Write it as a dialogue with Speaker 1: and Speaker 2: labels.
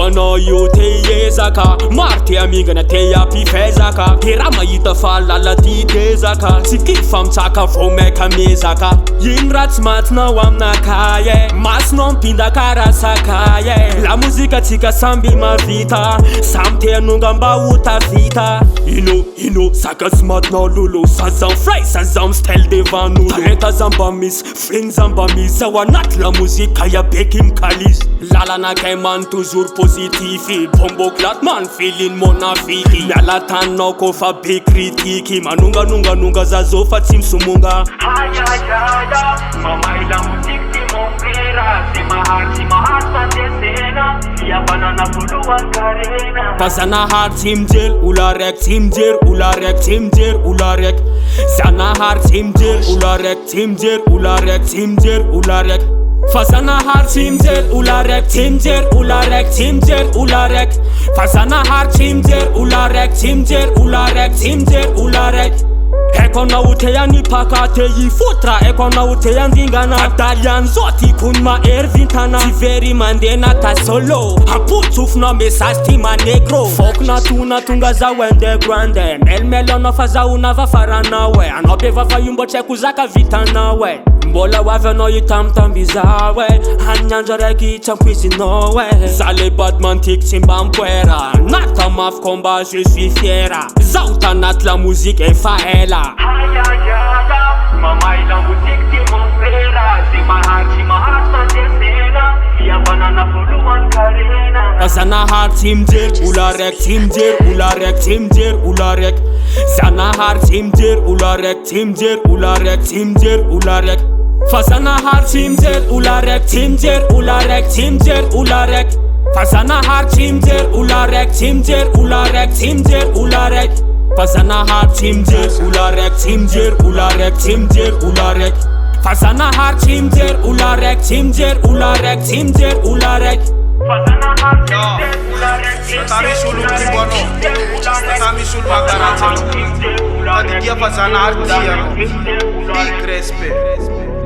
Speaker 1: Anao io te ezaka, maro te amingana te ampifezaka. De raha mahita fahalala ty tezaka, tsy kifa mitsaka vao maika mezaka. Ino raha tsy matinao aminakaye, masonao mipinda karasakaye. La mozika tsika samby mavita, samy te anonga mba ho tavita. Ino saka tsy matinao lolo, sazam fray sazam style devant nous. Talenta zamba misy, fling zamba misy, ao anaty la mozika yabeky mikalizy. Lalanakay man toujours positif, bomboko laty man filin monafiki. Miala taninao ko fa be kritiky, manonganonganonga zazo fa tsy misomonga.
Speaker 2: Mamaila musik ty mon frère, c'est mahart fandesena, fihavanana voalohany karena.
Speaker 1: Mpazanahary tsy mijery olo raiky, tsy mijery olo raiky, tsy mijery olo raiky. Zanahary tsy mijery olo raiky, tsy mijery olo raiky, tsy mijery olo raiky. Fazanahary tsy mijery olo raiky, tsy mijery olo raiky, tsy mijery olo raiky. Fazanahary tsy mijery olo raiky, tsy mijery olo raiky, tsy mijery olo raiky. Eko anao te hanipaka te hifotra, eko anao te handingana. Adaly an'izao tiakony mahery vintana, tsy very mandena ta solo. Ampotsofinao message ty manegro, fokona tona tonga zao underground. Melimelo anao fa zahona vafaranao e, anao be vafa io mbo tsy haiko zaka vitanao e. Mbola hoavy anao itambitamby zao e, haniandro raiky tsy ampoizinao e. Za le badman tiky tsy mba mpoera, nata mafy combat je suis fiera. Zaho tanaty la mozika efa ela.
Speaker 2: Mamaila musik ty mon frère, c'est mahart fandesena, fihavanana voalohany karena.
Speaker 1: Fazanahary tsy mijery olo raiky, tsy mijery olo raiky, tsy mijery olo raiky. Zanahary tsy mijery olo raiky, tsy mijery olo raiky, tsy mijery olo raiky. Fazanahary tsy mijery olo raiky, tsy mijery olo raiky, tsy mijery olo raiky. Fazanahary tsy mijery olo raiky, tsy mijery olo raiky, tsy mijery olo raiky. Fazanahary tsy mijery olo raiky, tsy mijery olo raiky, tsy mijery olo raiky. Fazanahary tsy mijery olo raiky, tsy mijery olo raiky, tsy mijery olo raiky.
Speaker 3: Kami sulung kumbono, kami sulung magaran selu. Tadi dia fazanahary dia no, big respect.